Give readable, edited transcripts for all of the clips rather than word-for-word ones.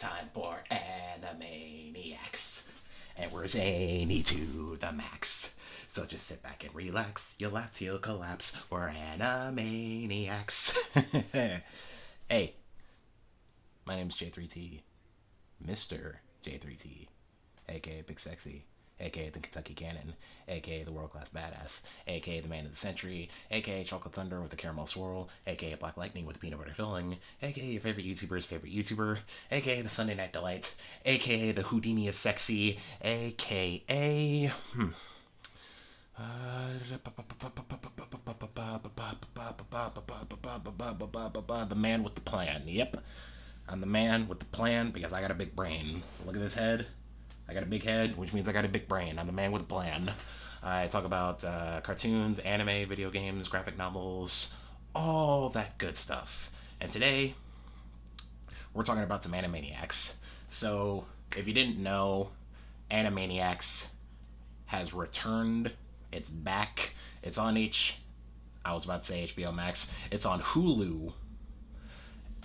time for Animaniacs. And we're zany to the max. So just sit back and relax. You'll laugh till you'll collapse. We're Animaniacs. Hey, my name's J3T. Mr. J3T. aka Big Sexy. AKA the Kentucky Cannon, AKA the World Class Badass, AKA the Man of the Century, AKA Chocolate Thunder with the Caramel Swirl, AKA Black Lightning with the Peanut Butter Filling, AKA your favorite YouTuber's favorite YouTuber, AKA the Sunday Night Delight, AKA the Houdini of Sexy, AKA... the man with the plan. Yep, I'm the man with the plan because I got a big brain. Look at this head. I got a big head, which means I got a big brain. I'm the man with a plan. I talk about cartoons, anime, video games, graphic novels, all that good stuff. And today, we're talking about some Animaniacs. So, if you didn't know, Animaniacs has returned. It's back. It's on I was about to say HBO Max. It's on Hulu.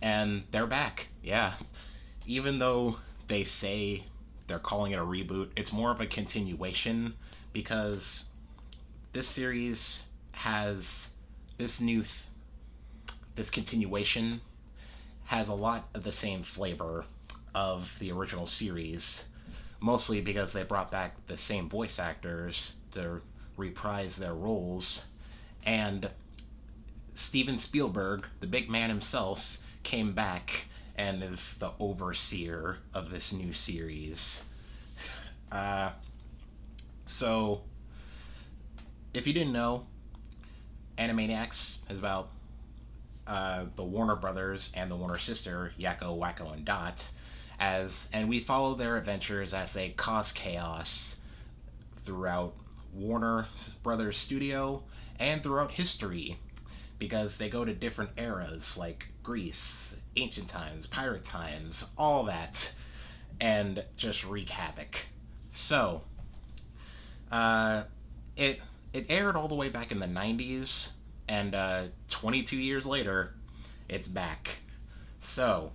And they're back. Yeah. Even though they say they're calling it a reboot, it's more of a continuation because this series has this continuation has a lot of the same flavor of the original series, mostly because they brought back the same voice actors to reprise their roles, and Steven Spielberg, the big man himself, came back and is the overseer of this new series. So, if you didn't know, Animaniacs is about the Warner Brothers and the Warner sister, Yakko, Wacko, and Dot, and we follow their adventures as they cause chaos throughout Warner Brothers Studio and throughout history, because they go to different eras like Greece, ancient times, pirate times, all that, and just wreak havoc. So, it aired all the way back in the 90s, and 22 years later, it's back. So,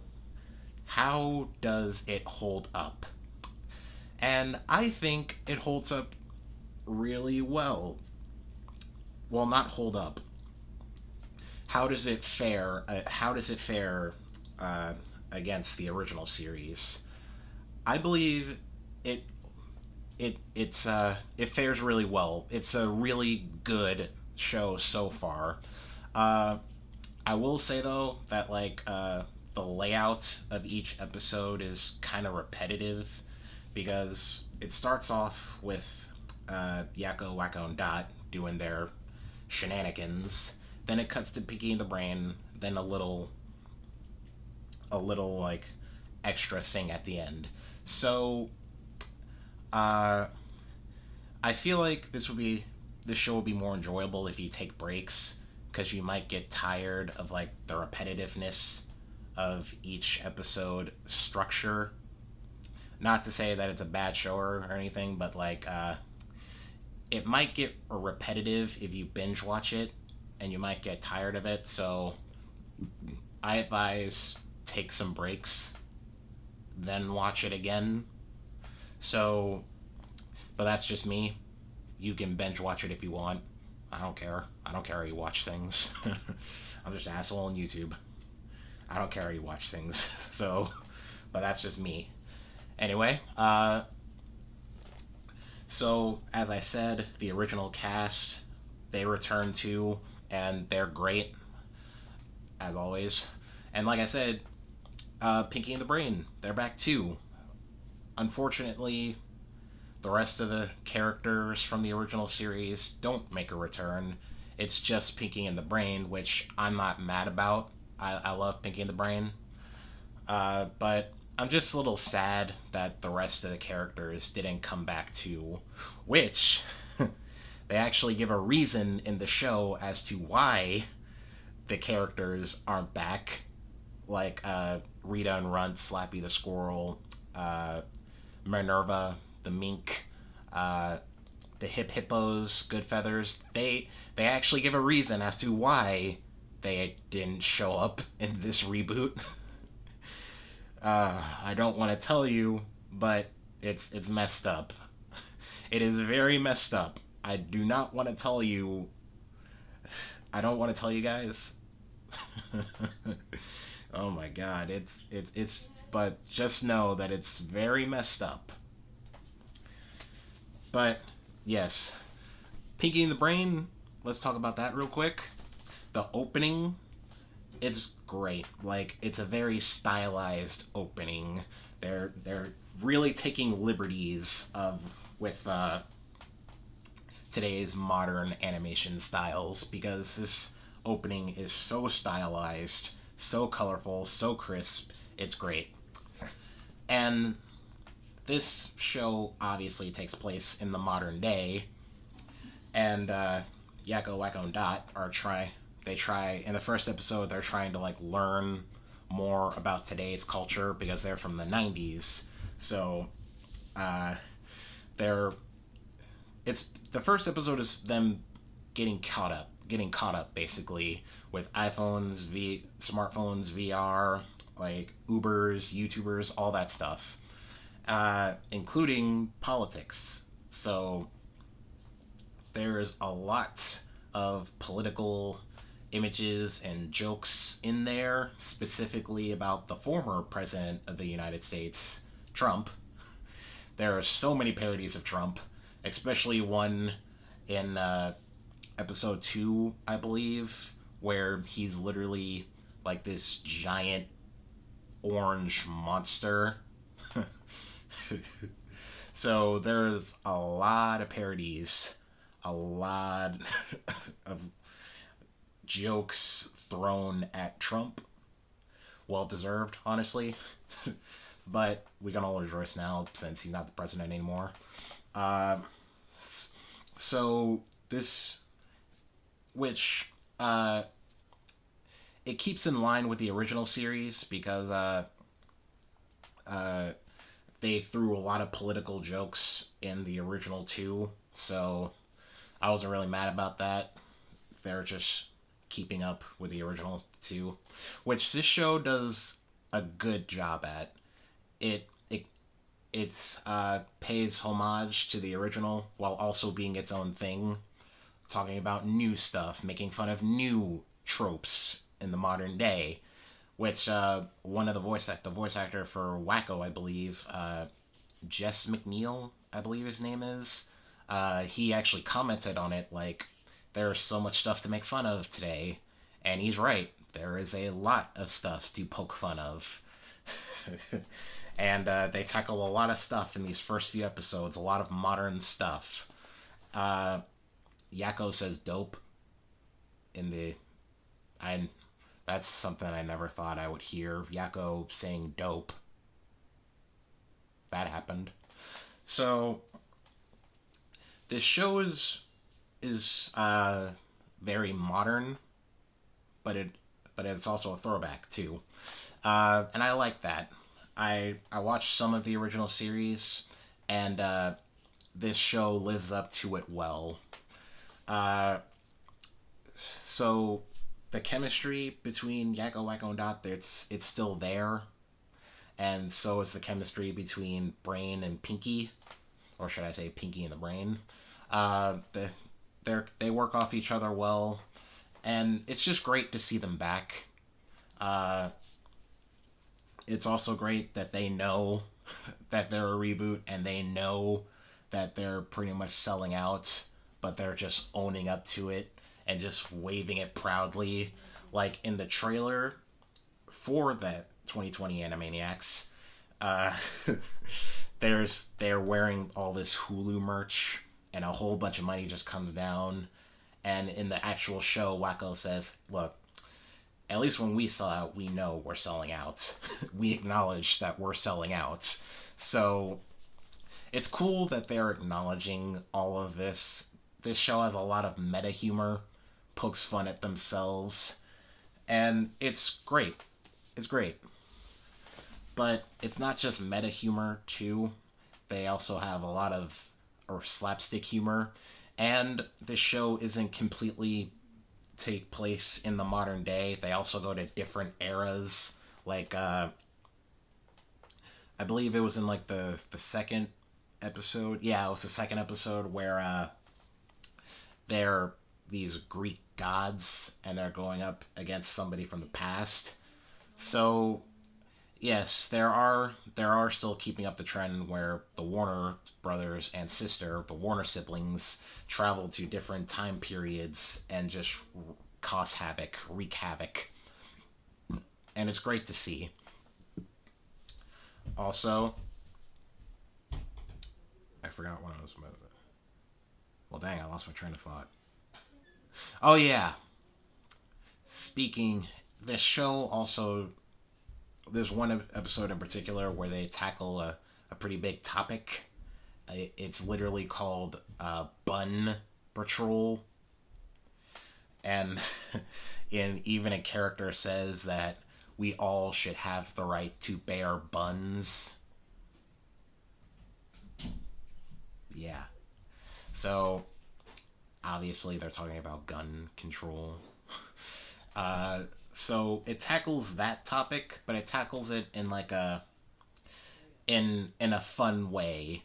how does it hold up? And I think it holds up really well. Well, not hold up. How does it fare? Against the original series? I believe it fares really well. It's a really good show so far. I will say though that the layout of each episode is kind of repetitive because it starts off with Yakko, Wacko, and Dot doing their shenanigans. Then it cuts to Pinky and the Brain. Then a little extra thing at the end. So, I feel like this show will be more enjoyable if you take breaks, because you might get tired of the repetitiveness of each episode structure. Not to say that it's a bad show or anything, but it might get repetitive if you binge watch it, and you might get tired of it. So I advise take some breaks, then watch it again. So, but that's just me. You can binge watch it if you want. I don't care. I don't care how you watch things. I'm just an asshole on YouTube. I don't care how you watch things. So, but that's just me. Anyway, so as I said, the original cast, they return too, and they're great, as always. And like I said, Pinky and the Brain, they're back too. Unfortunately, the rest of the characters from the original series don't make a return. It's just Pinky and the Brain, which I'm not mad about. I love Pinky and the Brain. But I'm just a little sad that the rest of the characters didn't come back too, which they actually give a reason in the show as to why the characters aren't back. Rita and Runt, Slappy the Squirrel, Minerva, the Mink, the Hip Hippos, Good Feathers. They actually give a reason as to why they didn't show up in this reboot. I don't want to tell you, but it's messed up. It is very messed up. I do not want to tell you. I don't want to tell you guys. Oh my god, it's but just know that it's very messed up. But yes, Pinky and the Brain, let's talk about that real quick. The opening, it's great. Like it's a very stylized opening. They're really taking liberties with today's modern animation styles because this opening is so stylized, so colorful, so crisp. It's great. And this show obviously takes place in the modern day, and Yakko, Wacko, and Dot are They try in the first episode. They're trying to like learn more about today's culture because they're from the '90s. So, uh, they're it's the first episode is them getting caught up basically with iPhones, smartphones, VR, like Ubers, YouTubers, all that stuff, including politics. So there's a lot of political images and jokes in there, specifically about the former president of the United States, Trump. There are so many parodies of Trump, especially one in episode 2, I believe, where he's literally like this giant orange monster. So there's a lot of parodies, a lot of jokes thrown at Trump. Well deserved, honestly. But we can all rejoice now since he's not the president anymore. Uh, so this, which it keeps in line with the original series because uh, they threw a lot of political jokes in the original too. So I wasn't really mad about that. They're just keeping up with the original too, which this show does a good job at. It pays homage to the original while also being its own thing, talking about new stuff, making fun of new tropes in the modern day. Which one of the voice actor for Wacko, I believe, Jess McNeil, I believe his name is. He actually commented on it like, there's so much stuff to make fun of today, and he's right. There is a lot of stuff to poke fun of. And they tackle a lot of stuff in these first few episodes, a lot of modern stuff. Yakko says dope in the. I That's something I never thought I would hear. Yakko saying dope. That happened. So this show is very modern, but it's also a throwback too, and I like that. I watched some of the original series, and this show lives up to it well. Uh, so the chemistry between Yakko, Wacko, and Dot, it's still there, and so is the chemistry between Brain and Pinky, or should I say Pinky and the Brain. They work off each other well, and it's just great to see them back. Uh, it's also great that they know that they're a reboot and they know that they're pretty much selling out, but they're just owning up to it and just waving it proudly. Like in the trailer for the 2020 Animaniacs, uh, they're wearing all this Hulu merch, and a whole bunch of money just comes down. And in the actual show, Wacko says, "Look, at least when we sell out, we know we're selling out. We acknowledge that we're selling out." So it's cool that they're acknowledging all of this. This show has a lot of meta humor, pokes fun at themselves, and it's great. It's great. But it's not just meta humor, too. They also have a lot of or slapstick humor, and this show isn't completely take place in the modern day. They also go to different eras, like I believe it was in like the second episode. Yeah, it was the second episode where they're these Greek gods and they're going up against somebody from the past. So yes, there are still keeping up the trend where the Warner brothers and sister, the Warner siblings, travel to different time periods and just cause havoc, wreak havoc, and it's great to see. Also, I forgot what I was about. Well, dang, I lost my train of thought. Oh yeah, speaking, this show also there's one episode in particular where they tackle a pretty big topic. It's literally called Bun Patrol, and in even a character says that we all should have the right to bear buns. Yeah. So obviously they're talking about gun control. Uh, so it tackles that topic, but it tackles it in like a in a fun way.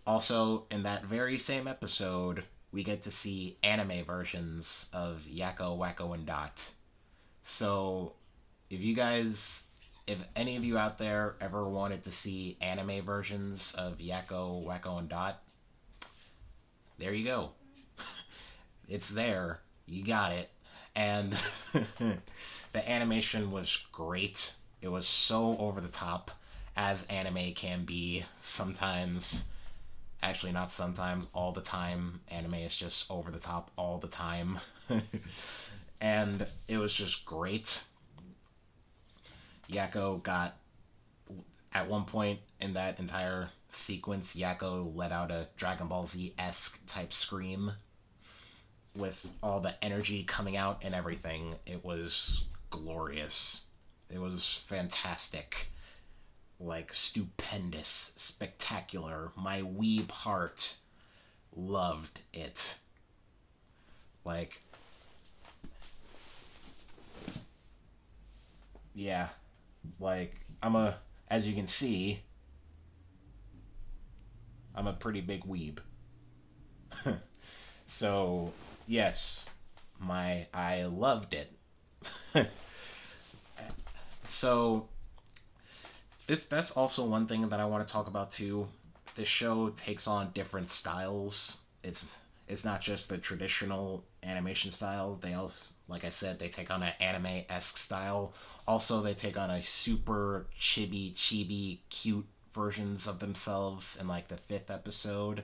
Also, in that very same episode, we get to see anime versions of Yakko, Wacko, and Dot. So, if you guys, if any of you out there ever wanted to see anime versions of Yakko, Wacko, and Dot, there you go. It's there. You got it. And the animation was great. It was so over the top, as anime can be sometimes. Actually, not sometimes, all the time. Anime is just over the top all the time. And it was just great. Yakko got, at one point in that entire sequence, Yakko let out a Dragon Ball Z esque type scream with all the energy coming out and everything. It was glorious. It was fantastic. Like, stupendous, spectacular. My weeb heart loved it. Like, yeah. Like, as you can see, I'm a pretty big weeb. So, yes, I loved it. So, that's also one thing that I want to talk about too. This show takes on different styles. It's not just the traditional animation style. They also, like I said, they take on an anime-esque style. Also, they take on a super chibi cute versions of themselves in like the fifth episode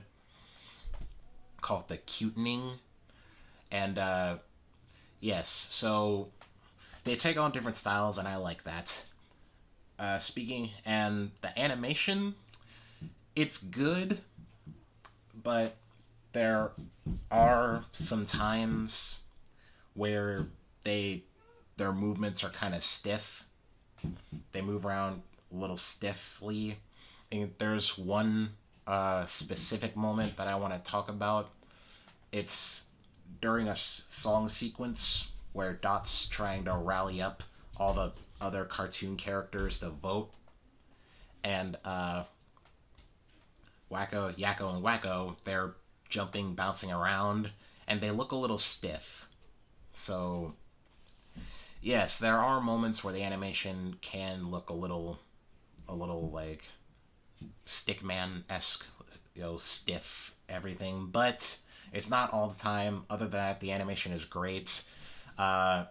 called the cutening. And yes, so they take on different styles, and I like that. Speaking and the animation, it's good, but there are some times where their movements are kind of stiff. They move around a little stiffly. And there's one specific moment that I want to talk about. It's during a song sequence where Dot's trying to rally up all the other cartoon characters to vote, and Wacko, Yakko, and Wacko, they're jumping, bouncing around, and they look a little stiff. So, yes, there are moments where the animation can look a little like Stickman esque, stiff everything, but it's not all the time. Other than that, the animation is great. I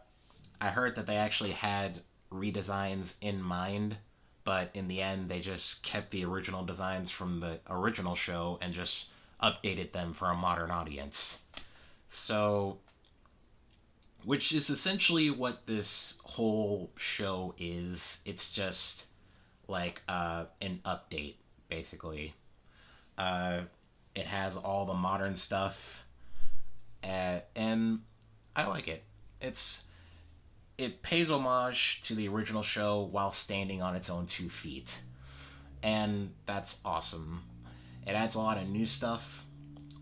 heard that they actually had redesigns in mind, but in the end, they just kept the original designs from the original show and just updated them for a modern audience. So, which is essentially what this whole show is. It's just like an update, basically. Uh, it has all the modern stuff, and I like it. It pays homage to the original show while standing on its own 2 feet, and that's awesome. It adds a lot of new stuff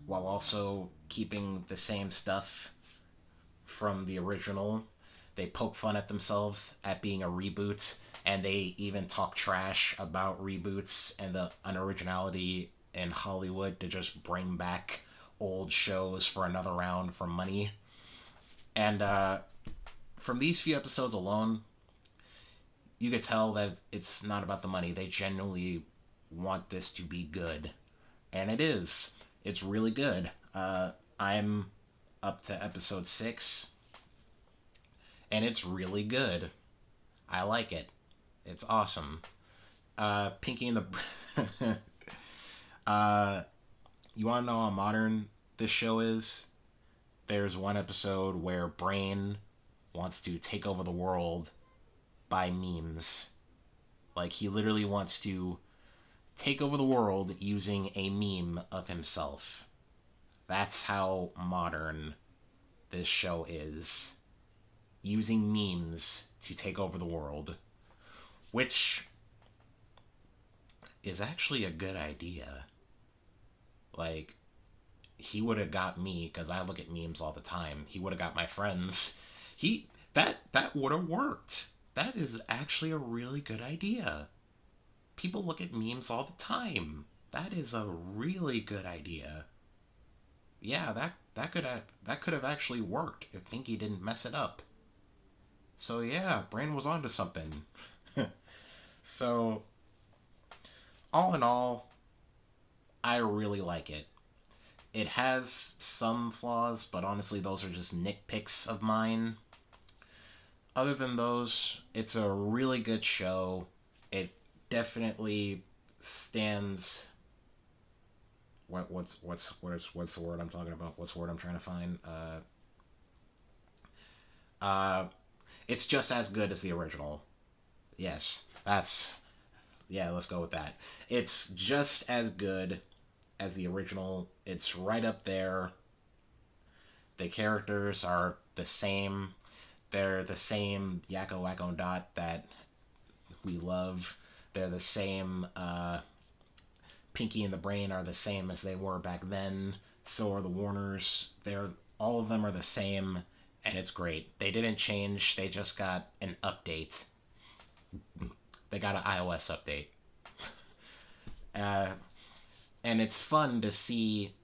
while also keeping the same stuff from the original. They poke fun at themselves at being a reboot, and they even talk trash about reboots and the unoriginality in Hollywood to just bring back old shows for another round for money. And from these few episodes alone, you could tell that it's not about the money. They genuinely want this to be good. And it is. It's really good. I'm up to episode 6, and it's really good. I like it. It's awesome. Pinky and the... you want to know how modern this show is? There's one episode where Brain wants to take over the world by memes. Like, he literally wants to take over the world using a meme of himself. That's how modern this show is. Using memes to take over the world. Which is actually a good idea. Like, he would have got me, because I look at memes all the time. He would have got my friends. That would have worked. That is actually a really good idea. People look at memes all the time. That is a really good idea. Yeah, that could have actually worked if Pinky didn't mess it up. So yeah, Brain was onto something. So, all in all, I really like it. It has some flaws, but honestly, those are just nitpicks of mine. Other than those, it's a really good show. It definitely stands... What's the word I'm talking about? What's the word I'm trying to find? It's just as good as the original. Yes, let's go with that. It's just as good as the original. It's right up there. The characters are the same. They're the same Yakko Wacko Dot that we love. They're the same, Pinky and the Brain are the same as they were back then. So are the Warners. All of them are the same, and it's great. They didn't change. They just got an update. They got an iOS update. And it's fun to see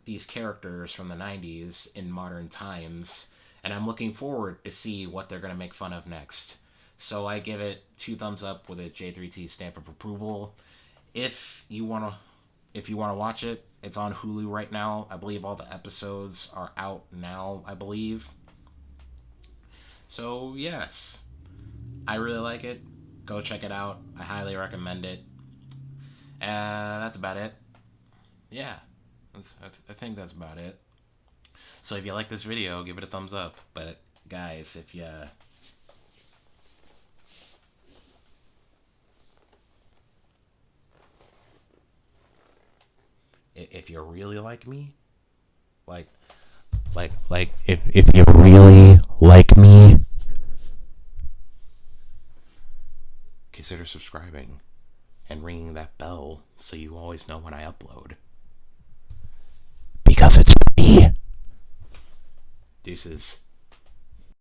these characters from the 90s in modern times, and I'm looking forward to see what they're going to make fun of next. So I give it 2 thumbs up with a J3T stamp of approval. If you want to watch it, it's on Hulu right now. I believe all the episodes are out now, I believe. So, yes. I really like it. Go check it out. I highly recommend it. That's about it. Yeah. I think that's about it. So if you like this video, give it a thumbs up. But, guys, if you really like me, if you really like me, consider subscribing and ringing that bell so you always know when I upload. Because it's free. Deuces.